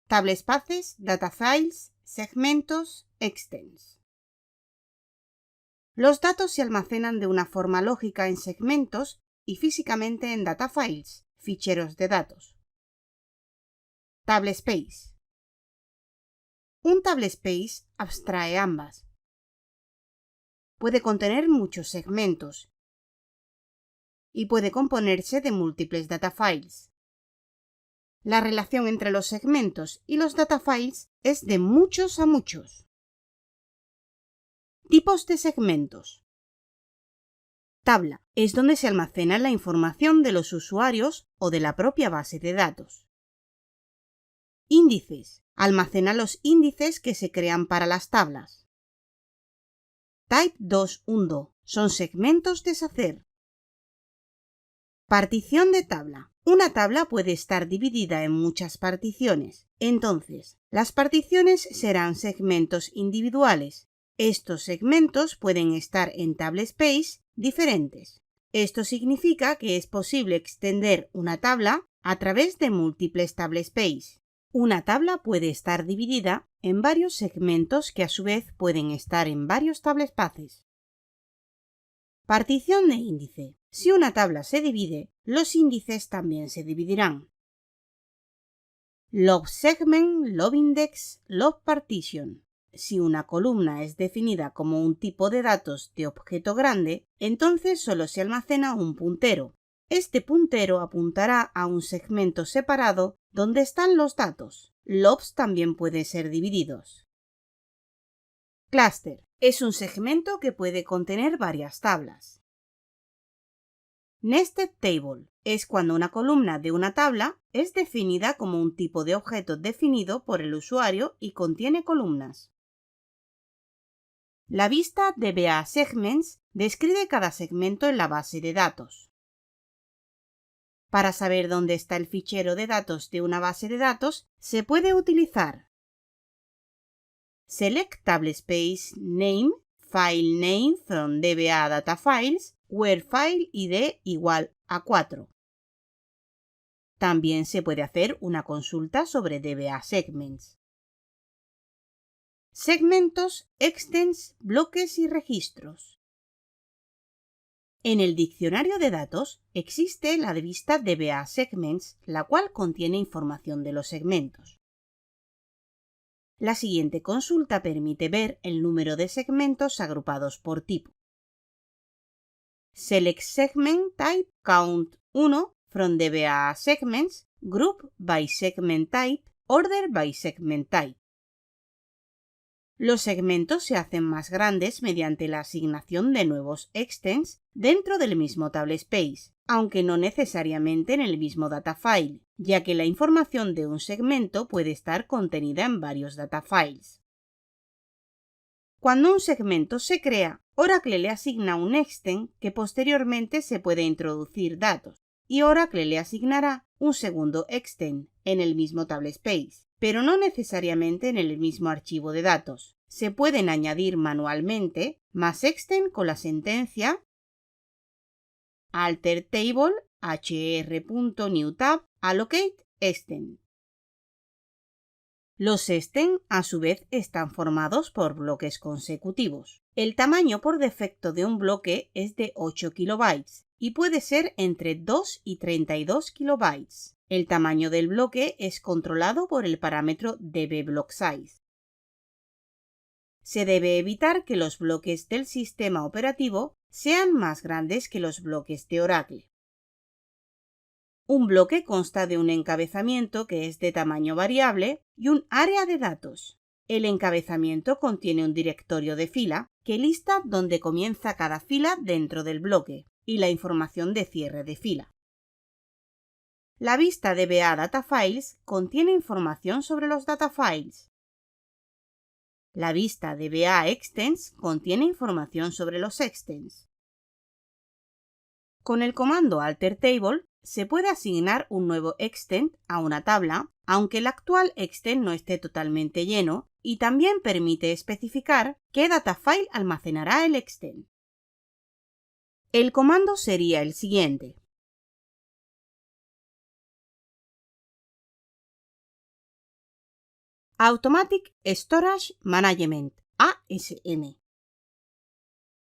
tablespaces, datafiles, segmentos, extents. Los datos se almacenan de una forma lógica en segmentos y físicamente en datafiles, ficheros de datos. Tablespace. Un tablespace abstrae ambas. Puede contener muchos segmentos y puede componerse de múltiples datafiles. La relación entre los segmentos y los datafiles es de muchos a muchos. Tipos de segmentos. Tabla es donde se almacena la información de los usuarios o de la propia base de datos. Índices. Almacena los índices que se crean para las tablas. Type 2 undo. Son segmentos de deshacer. Partición de tabla. Una tabla puede estar dividida en muchas particiones. Entonces, las particiones serán segmentos individuales. Estos segmentos pueden estar en tablespace diferentes. Esto significa que es posible extender una tabla a través de múltiples tablespace. Una tabla puede estar dividida en varios segmentos que a su vez pueden estar en varios tablespaces. Partición de índice. Si una tabla se divide, los índices también se dividirán. Log segment, log index, log partition. Si una columna es definida como un tipo de datos de objeto grande, entonces solo se almacena un puntero. Este puntero apuntará a un segmento separado donde están los datos. Lobs también pueden ser divididos. Cluster es un segmento que puede contener varias tablas. Nested table es cuando una columna de una tabla es definida como un tipo de objeto definido por el usuario y contiene columnas. La vista DBA Segments describe cada segmento en la base de datos. Para saber dónde está el fichero de datos de una base de datos, se puede utilizar Select Tablespace Name, File Name from DBA Data Files, where File ID igual a 4. También se puede hacer una consulta sobre DBA Segments. Segmentos, extents, bloques y registros. En el diccionario de datos existe la vista DBA Segments, la cual contiene información de los segmentos. La siguiente consulta permite ver el número de segmentos agrupados por tipo. Select Segment Type Count 1 from DBA Segments, Group by Segment Type, Order by Segment Type. Los segmentos se hacen más grandes mediante la asignación de nuevos extents dentro del mismo tablespace, aunque no necesariamente en el mismo datafile, ya que la información de un segmento puede estar contenida en varios datafiles. Cuando un segmento se crea, Oracle le asigna un extent que posteriormente se puede introducir datos, y Oracle le asignará un segundo extent en el mismo tablespace, pero no necesariamente en el mismo archivo de datos. Se pueden añadir manualmente más extent con la sentencia alter table hr.newTab allocate extent. Los extents, a su vez, están formados por bloques consecutivos. El tamaño por defecto de un bloque es de 8 kilobytes y puede ser entre 2 y 32 kilobytes. El tamaño del bloque es controlado por el parámetro dbBlockSize. Se debe evitar que los bloques del sistema operativo sean más grandes que los bloques de Oracle. Un bloque consta de un encabezamiento que es de tamaño variable y un área de datos. El encabezamiento contiene un directorio de fila que lista dónde comienza cada fila dentro del bloque y la información de cierre de fila. La vista DBA Datafiles contiene información sobre los datafiles. La vista DBA Extents contiene información sobre los extents. Con el comando alter table se puede asignar un nuevo extent a una tabla, aunque el actual extent no esté totalmente lleno, y también permite especificar qué datafile almacenará el extent. El comando sería el siguiente: Automatic Storage Management, ASM.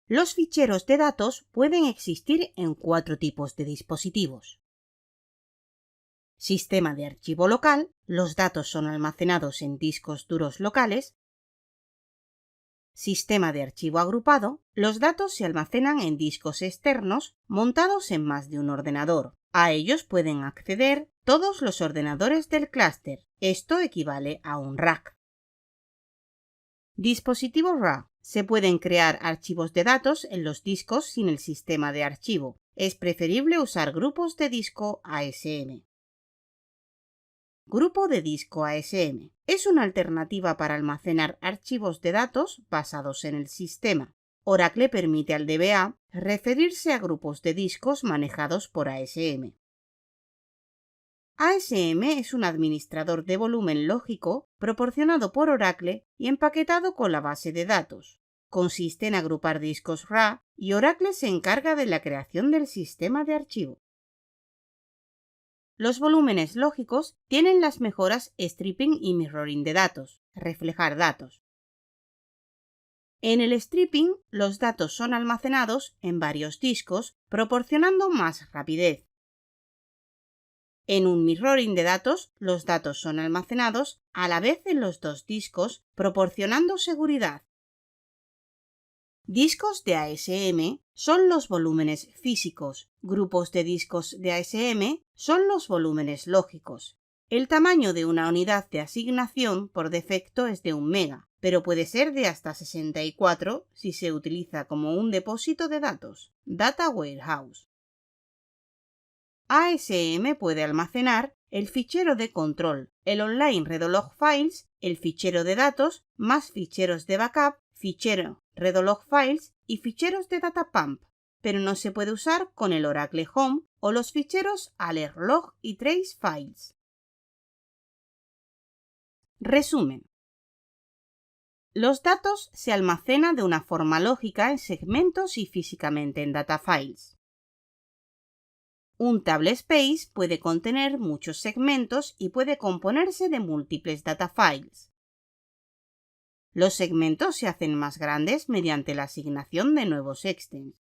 Los ficheros de datos pueden existir en 4 tipos de dispositivos. Sistema de archivo local, los datos son almacenados en discos duros locales. Sistema de archivo agrupado, los datos se almacenan en discos externos montados en más de un ordenador. A ellos pueden acceder todos los ordenadores del clúster. Esto equivale a un rack. Dispositivo RAW. Se pueden crear archivos de datos en los discos sin el sistema de archivo. Es preferible usar grupos de disco ASM. Grupo de disco ASM. Es una alternativa para almacenar archivos de datos basados en el sistema. Oracle permite al DBA referirse a grupos de discos manejados por ASM. ASM es un administrador de volumen lógico proporcionado por Oracle y empaquetado con la base de datos. Consiste en agrupar discos RAW y Oracle se encarga de la creación del sistema de archivo. Los volúmenes lógicos tienen las mejoras stripping y mirroring de datos, reflejar datos. En el stripping, los datos son almacenados en varios discos, proporcionando más rapidez. En un mirroring de datos, los datos son almacenados a la vez en los 2 discos, proporcionando seguridad. Discos de ASM son los volúmenes físicos. Grupos de discos de ASM son los volúmenes lógicos. El tamaño de una unidad de asignación por defecto es de 1 mega, pero puede ser de hasta 64 si se utiliza como un depósito de datos, Data Warehouse. ASM puede almacenar el fichero de control, el online Redolog Files, el fichero de datos, más ficheros de backup, fichero Redolog Files y ficheros de Datapump, pero no se puede usar con el Oracle Home o los ficheros Alertlog y Trace Files. Resumen. Los datos se almacenan de una forma lógica en segmentos y físicamente en data files. Un tablespace puede contener muchos segmentos y puede componerse de múltiples data files. Los segmentos se hacen más grandes mediante la asignación de nuevos extents.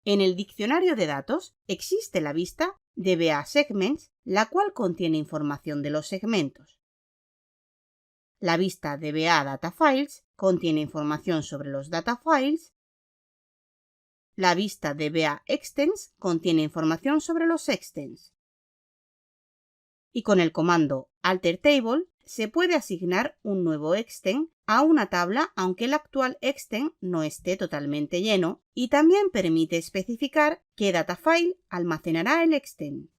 En el diccionario de datos existe la vista DBA Segments, la cual contiene información de los segmentos. La vista DBA Data Files contiene información sobre los data files. La vista DBA Extents contiene información sobre los extents. Y con el comando Alter Table se puede asignar un nuevo extent a una tabla aunque el actual extent no esté totalmente lleno, y también permite especificar qué data file almacenará el extent.